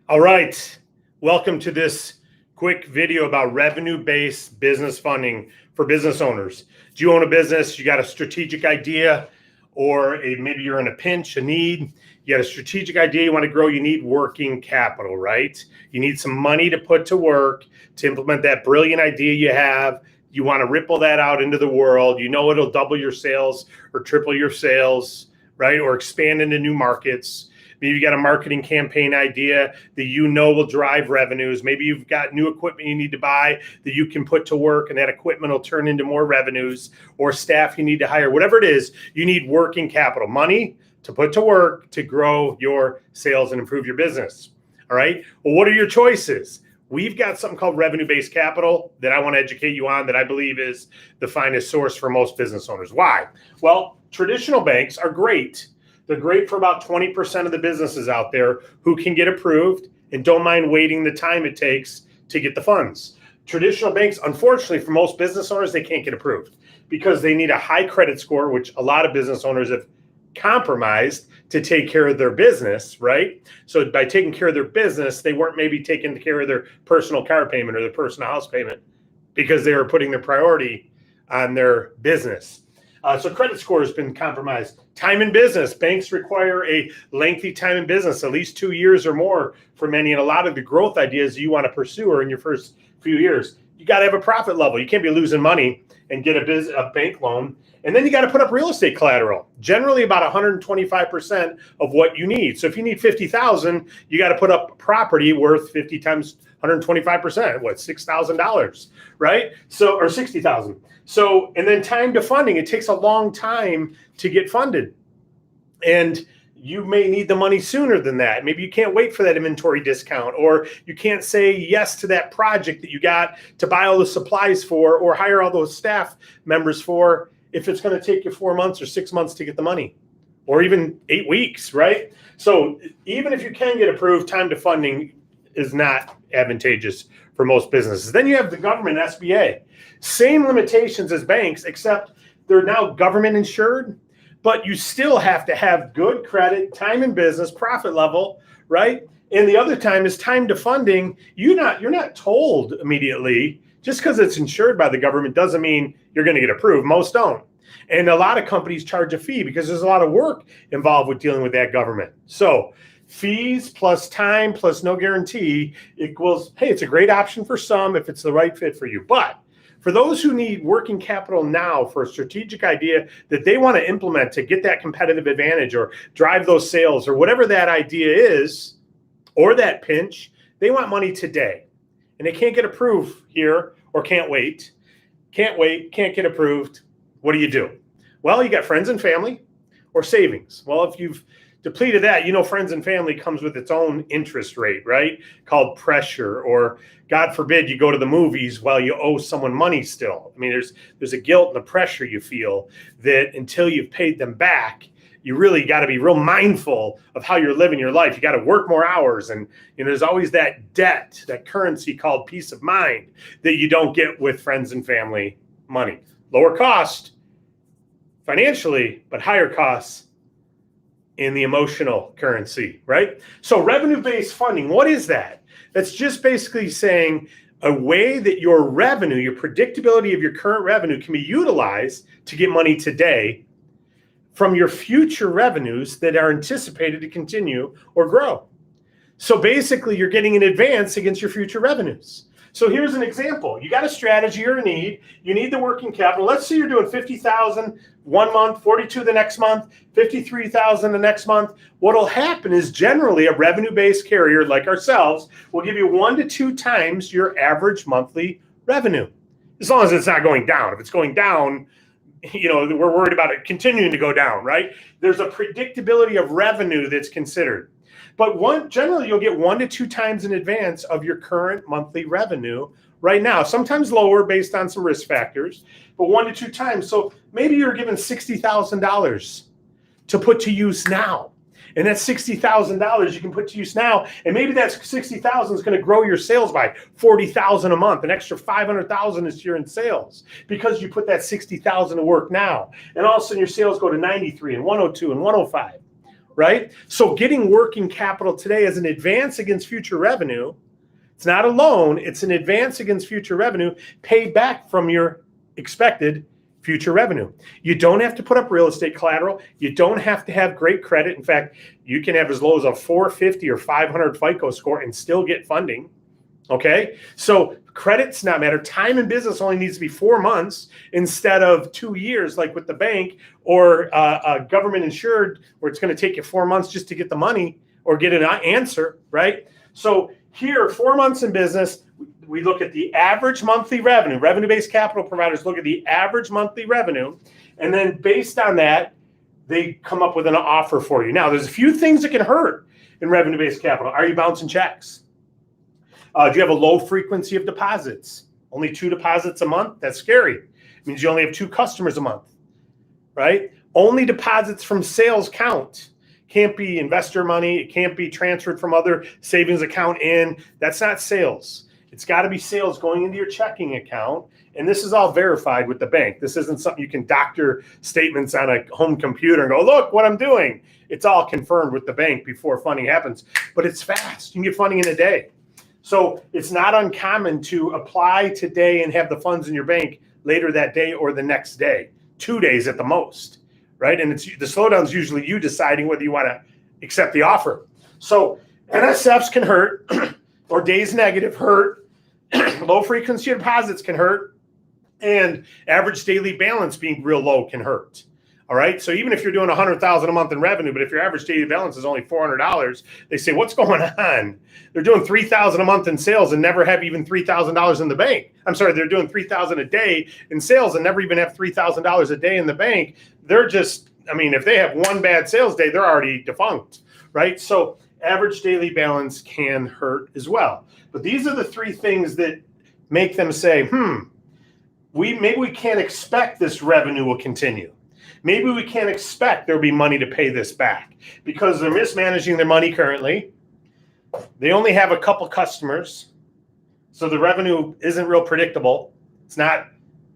All right. Welcome to this quick video about revenue-based business funding for business owners. Do you own a business? You got a strategic idea, or maybe you're in a pinch, a need. You got a strategic idea you want to grow. You need working capital, right? You need some money to put to work to implement that brilliant idea you have. You want to ripple that out into the world. You know it'll double your sales or triple your sales, right? Or expand into new markets. Maybe you got a marketing campaign idea that you know will drive revenues. Maybe you've got new equipment you need to buy that you can put to work, and that equipment will turn into more revenues, or staff you need to hire. Whatever it is, you need working capital, money to put to work to grow your sales and improve your business. All right. Well, what are your choices? We've got something called revenue-based capital that I want to educate you on, that I believe is the finest source for most business owners. Why? Well, traditional banks are great. They're great for about 20% of the businesses out there who can get approved and don't mind waiting the time it takes to get the funds. Traditional banks, unfortunately, for most business owners, they can't get approved because they need a high credit score, which a lot of business owners have compromised to take care of their business, right? So by taking care of their business, they weren't maybe taking care of their personal car payment or their personal house payment because they were putting their priority on their business. So credit score has been compromised. Time in business. Banks require a lengthy time in business, at least 2 years or more for many. And a lot of the growth ideas you want to pursue are in your first few years. You got to have a profit level. You can't be losing money and get a bank loan. And then you got to put up real estate collateral, generally about 125% of what you need. So if you need $50,000, you got to put up property worth 50 times 125%, what, $6,000, right? So, or 60,000. So, and then time to funding, it takes a long time to get funded. And you may need the money sooner than that. Maybe you can't wait for that inventory discount, or you can't say yes to that project that you got to buy all the supplies for, or hire all those staff members for, if it's going to take you 4 months or 6 months to get the money, or even 8 weeks, right? So even if you can get approved, time to funding is not advantageous for most businesses. Then you have the government, SBA. Same limitations as banks, except they're now government insured, but you still have to have good credit, time in business, profit level, right? And the other time is time to funding. You're not told immediately. Just because it's insured by the government doesn't mean you're going to get approved. Most don't. And a lot of companies charge a fee because there's a lot of work involved with dealing with that government. So fees plus time plus no guarantee equals, hey, it's a great option for some if it's the right fit for you. But for those who need working capital now for a strategic idea that they want to implement to get that competitive advantage or drive those sales or whatever that idea is, or that pinch, they want money today. And they can't get approved here, or can't wait, can't get approved. What do? Well, you got friends and family or savings. Well, if you've depleted that, friends and family comes with its own interest rate, right? Called pressure, or God forbid you go to the movies while you owe someone money still. I mean, there's a guilt and a pressure you feel that until you've paid them back, you really got to be real mindful of how you're living your life. You got to work more hours. And there's always that debt, that currency called peace of mind that you don't get with friends and family money. Lower cost financially, but higher costs in the emotional currency, right? So revenue-based funding, what is that? That's just basically saying a way that your revenue, your predictability of your current revenue can be utilized to get money today from your future revenues that are anticipated to continue or grow. So basically you're getting an advance against your future revenues. So here's an example. You got a strategy or a need. You need the working capital. Let's say you're doing 50,000 one month, 42 the next month, 53,000 the next month. What'll happen is generally a revenue-based carrier like ourselves will give you 1 to 2 times your average monthly revenue, as long as it's not going down. If it's going down, we're worried about it continuing to go down, right? There's a predictability of revenue that's considered. But generally, you'll get 1 to 2 times in advance of your current monthly revenue right now. Sometimes lower based on some risk factors, but 1 to 2 times. So maybe you're given $60,000 to put to use now. And that $60,000 you can put to use now. And maybe that $60,000 is going to grow your sales by $40,000 a month. An extra $500,000 this year in sales because you put that $60,000 to work now. And all of a sudden your sales go to 93 and 102 and 105. right? So getting working capital today as an advance against future revenue, it's not a loan, it's an advance against future revenue paid back from your expected future revenue. You don't have to put up real estate collateral. You don't have to have great credit. In fact, you can have as low as a 450 or 500 FICO score and still get funding. Okay, so credit's not matter. Time in business only needs to be 4 months instead of 2 years, like with the bank or government insured, where it's going to take you 4 months just to get the money or get an answer, right? So here, 4 months in business, we look at the average monthly revenue. Revenue-based capital providers look at the average monthly revenue, and then based on that, they come up with an offer for you. Now, there's a few things that can hurt in revenue-based capital. Are you bouncing checks? Do you have a low frequency of deposits? Only 2 deposits a month? That's scary. It means you only have 2 customers a month, right? Only deposits from sales count. Can't be investor money. It can't be transferred from other savings account in. That's not sales. It's got to be sales going into your checking account. And this is all verified with the bank. This isn't something you can doctor statements on a home computer and go, look what I'm doing. It's all confirmed with the bank before funding happens. But it's fast. You can get funding in a day. So it's not uncommon to apply today and have the funds in your bank later that day or the next day, 2 days at the most, right? And it's the slowdown is usually you deciding whether you want to accept the offer. So NSFs can hurt, or days negative hurt, low frequency deposits can hurt, and average daily balance being real low can hurt. All right. So even if you're doing $100,000 a month in revenue, but if your average daily balance is only $400, they say, what's going on? They're doing $3,000 a month in sales and never have even $3,000 in the bank. I'm sorry, they're doing $3,000 a day in sales and never even have $3,000 a day in the bank. They're just, I mean, if they have one bad sales day, they're already defunct, right? So average daily balance can hurt as well. But these are the 3 things that make them say, maybe we can't expect this revenue will continue. Maybe we can't expect there'll be money to pay this back because they're mismanaging their money currently. They only have a couple customers, so the revenue isn't real predictable. It's not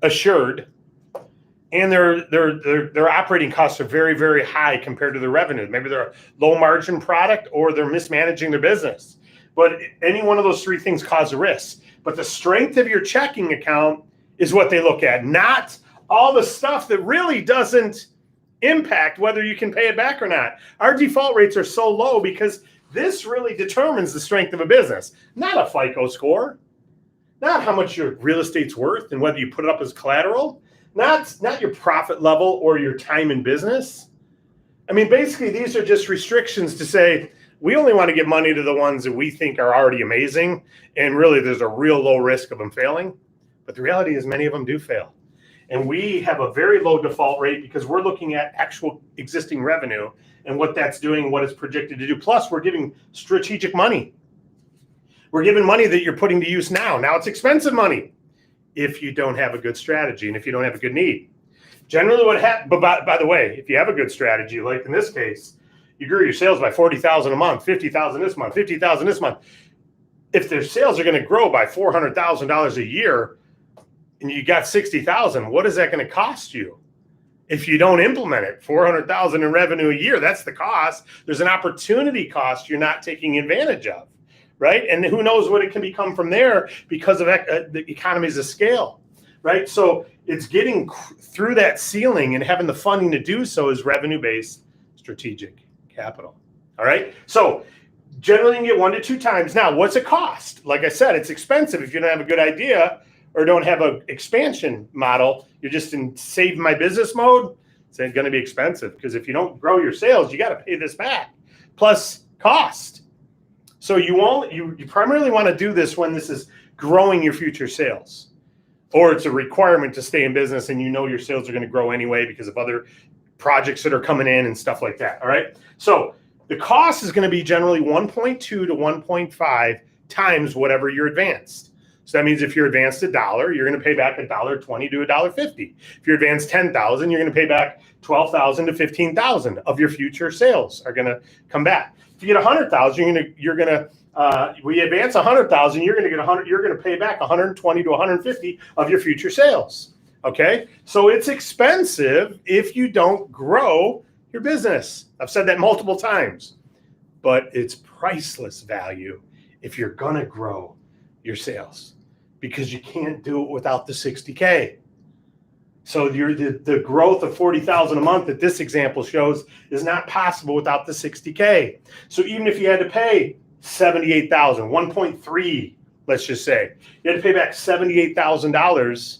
assured, and their operating costs are very, very high compared to their revenue. Maybe they're a low margin product or they're mismanaging their business. But any one of those 3 things cause a risk. But the strength of your checking account is what they look at, not all the stuff that really doesn't impact whether you can pay it back or not. Our default rates are so low because this really determines the strength of a business, not a FICO score, not how much your real estate's worth and whether you put it up as collateral, not your profit level or your time in business. I mean, basically, these are just restrictions to say, we only want to give money to the ones that we think are already amazing, and really there's a real low risk of them failing. But the reality is many of them do fail. And we have a very low default rate because we're looking at actual existing revenue and what that's doing, what it's projected to do. Plus, we're giving strategic money. We're giving money that you're putting to use now. Now it's expensive money if you don't have a good strategy and if you don't have a good need. Generally what happens, but by the way, if you have a good strategy, like in this case, you grew your sales by $40,000 a month, $50,000 this month, $50,000 this month. If their sales are going to grow by $400,000 a year, and you got 60,000, what is that going to cost you if you don't implement it? 400,000 in revenue a year, that's the cost. There's an opportunity cost you're not taking advantage of, right? And who knows what it can become from there because of the economies of scale, right? So it's getting through that ceiling and having the funding to do so is revenue-based strategic capital, all right? So generally you can get 1 to 2 times. Now, what's it cost? Like I said, it's expensive if you don't have a good idea or don't have an expansion model. You're just in save my business mode. It's going to be expensive because if you don't grow your sales, you got to pay this back plus cost. So you primarily want to do this when this is growing your future sales, or it's a requirement to stay in business and you know your sales are going to grow anyway because of other projects that are coming in and stuff like that. All right. So the cost is going to be generally 1.2 to 1.5 times whatever you're advanced. So that means if you're advanced $1, you're going to pay back $1.20 to $1.50. If you're advanced 10,000, you're going to pay back 12,000 to 15,000 of your future sales are going to come back. If you get 100,000, we advance 100,000, you're going to get 100. You're going to pay back 120 to 150 of your future sales. Okay, so it's expensive if you don't grow your business. I've said that multiple times, but it's priceless value if you're going to grow your sales, because you can't do it without the 60K. So the growth of 40,000 a month that this example shows is not possible without the 60K. So even if you had to pay 78,000, 1.3, let's just say, you had to pay back $78,000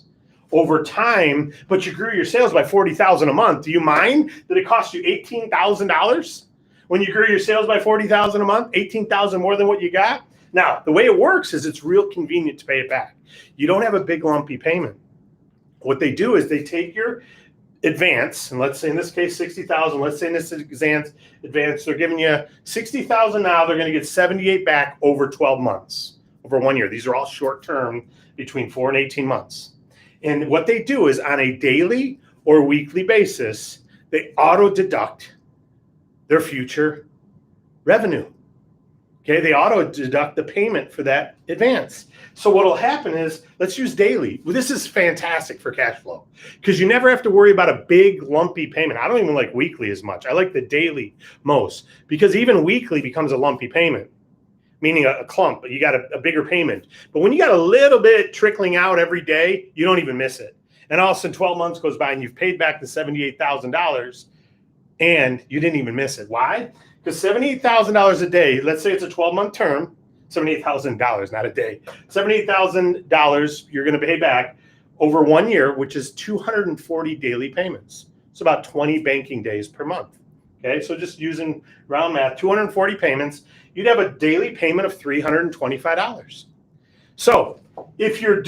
over time, but you grew your sales by 40,000 a month. Do you mind that it cost you $18,000 when you grew your sales by 40,000 a month? 18,000 more than what you got. Now, the way it works is it's real convenient to pay it back. You don't have a big lumpy payment. What they do is they take your advance, and let's say in this case 60,000. Let's say in this advance they're giving you 60,000 now. They're going to get 78 back over 12 months, over 1 year. These are all short term, between 4 and 18 months. And what they do is on a daily or weekly basis, they auto deduct their future revenue. Okay, they auto deduct the payment for that advance. So what will happen is, let's use daily. Well, this is fantastic for cash flow because you never have to worry about a big lumpy payment. I don't even like weekly as much. I like the daily most, because even weekly becomes a lumpy payment, meaning a clump. You got a bigger payment. But when you got a little bit trickling out every day, you don't even miss it. And all of a sudden 12 months goes by and you've paid back the $78,000 and you didn't even miss it. Why? Because $78,000 a day, let's say it's a 12-month term, $78,000, not a day. $78,000 you're going to pay back over 1 year, which is 240 daily payments. It's about 20 banking days per month. Okay, so just using round math, 240 payments, you'd have a daily payment of $325. So if you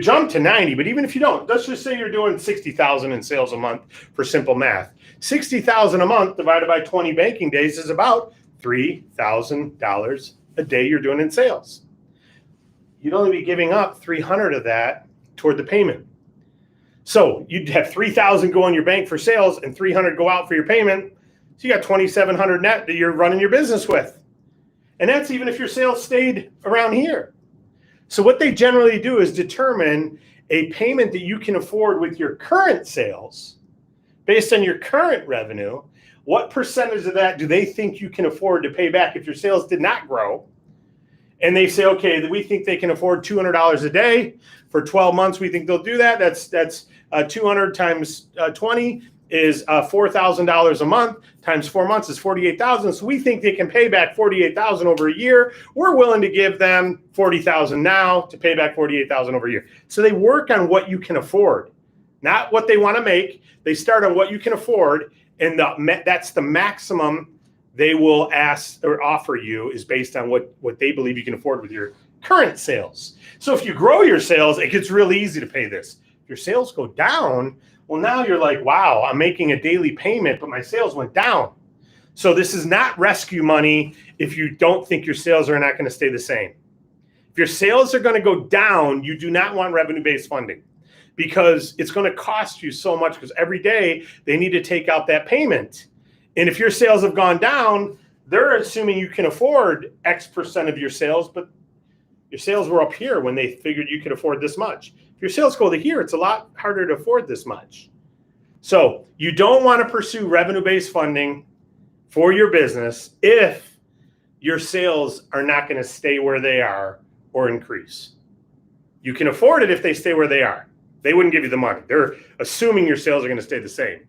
jump to 90, but even if you don't, let's just say you're doing 60,000 in sales a month for simple math. 60,000 a month divided by 20 banking days is about $3,000 a day you're doing in sales. You'd only be giving up 300 of that toward the payment. So you'd have 3,000 go in your bank for sales and 300 go out for your payment. So you got 2,700 net that you're running your business with. And that's even if your sales stayed around here. So what they generally do is determine a payment that you can afford with your current sales based on your current revenue. What percentage of that do they think you can afford to pay back if your sales did not grow? And they say, okay, we think they can afford $200 a day for 12 months. We think they'll do that. That's 200 times 20 is $4,000 a month times 4 months is 48,000. So we think they can pay back 48,000 over a year. We're willing to give them 40,000 now to pay back 48,000 over a year. So they work on what you can afford, not what they want to make. They start on what you can afford, and that's the maximum they will ask or offer you is based on what they believe you can afford with your current sales. So if you grow your sales, it gets really easy to pay this. If your sales go down, well, now you're like, wow, I'm making a daily payment, but my sales went down. So this is not rescue money if you don't think your sales are not going to stay the same. If your sales are going to go down, you do not want revenue-based funding, because it's going to cost you so much, because every day they need to take out that payment. And if your sales have gone down, they're assuming you can afford X percent of your sales, but your sales were up here when they figured you could afford this much. If your sales go to here, it's a lot harder to afford this much. So you don't want to pursue revenue-based funding for your business if your sales are not going to stay where they are or increase. You can afford it if they stay where they are. They wouldn't give you the money. They're assuming your sales are going to stay the same.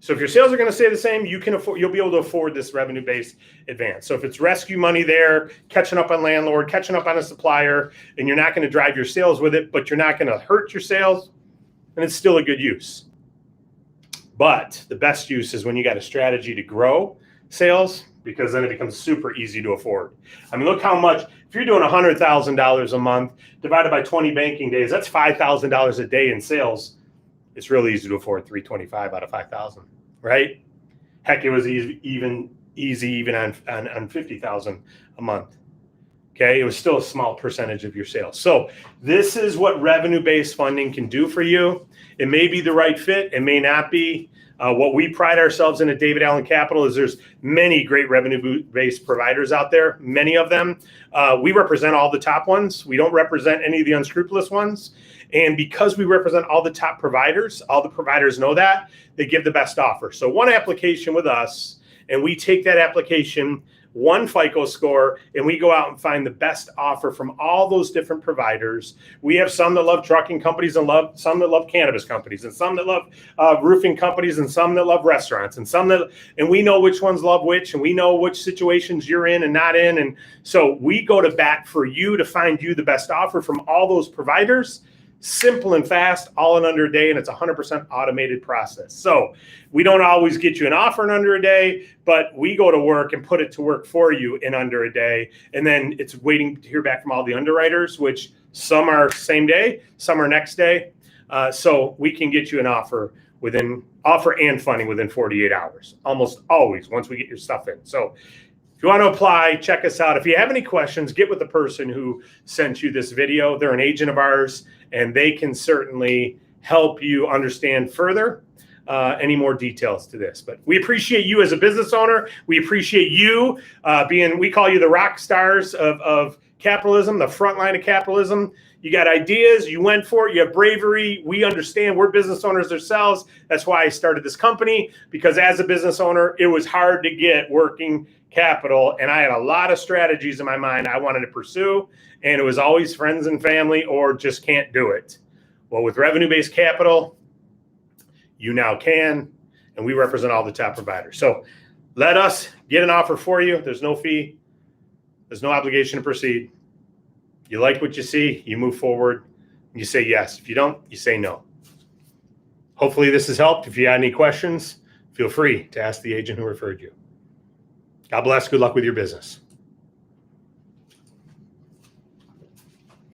So if your sales are going to stay the same, you'll be able to afford this revenue-based advance. So if it's rescue money there, catching up on landlord, catching up on a supplier, and you're not going to drive your sales with it, but you're not going to hurt your sales, then it's still a good use. But the best use is when you got a strategy to grow sales, because then it becomes super easy to afford. I mean, look how much, if you're doing $100,000 a month divided by 20 banking days, that's $5,000 a day in sales. It's really easy to afford $325 out of $5,000, right? Heck, it was easy even on 50,000 a month. Okay, it was still a small percentage of your sales. So this is what revenue-based funding can do for you. It may be the right fit, it may not be. What we pride ourselves in at David Allen Capital is there's many great revenue-based providers out there, many of them. We represent all the top ones. We don't represent any of the unscrupulous ones. And because we represent all the top providers, all the providers know that, they give the best offer. So one application with us, and we take that application, one FICO score, and we go out and find the best offer from all those different providers. We have some that love trucking companies and some that love cannabis companies, and some that love roofing companies, and some that love restaurants, and we know which ones love which, and we know which situations you're in and not in. And so we go to bat for you to find you the best offer from all those providers. Simple and fast, all in under a day, and it's a 100% automated process. So we don't always get you an offer in under a day, but we go to work and put it to work for you in under a day. And then it's waiting to hear back from all the underwriters, which some are same day, some are next day. So we can get you an offer and funding within 48 hours, almost always, once we get your stuff in. So if you want to apply, check us out. If you have any questions, get with the person who sent you this video. They're an agent of ours, and they can certainly help you understand further any more details to this. But we appreciate you as a business owner. We appreciate you we call you the rock stars of capitalism, the front line of capitalism. You got ideas, you went for it, you have bravery. We understand, we're business owners ourselves. That's why I started this company, because as a business owner, it was hard to get working capital, and I had a lot of strategies in my mind I wanted to pursue, and it was always friends and family or just can't do it. Well, with revenue-based capital, you now can, and we represent all the top providers. So let us get an offer for you. There's no fee. There's no obligation to proceed. You like what you see, you move forward, you say yes. If you don't, you say no. Hopefully this has helped. If you have any questions, feel free to ask the agent who referred you. God bless. Good luck with your business.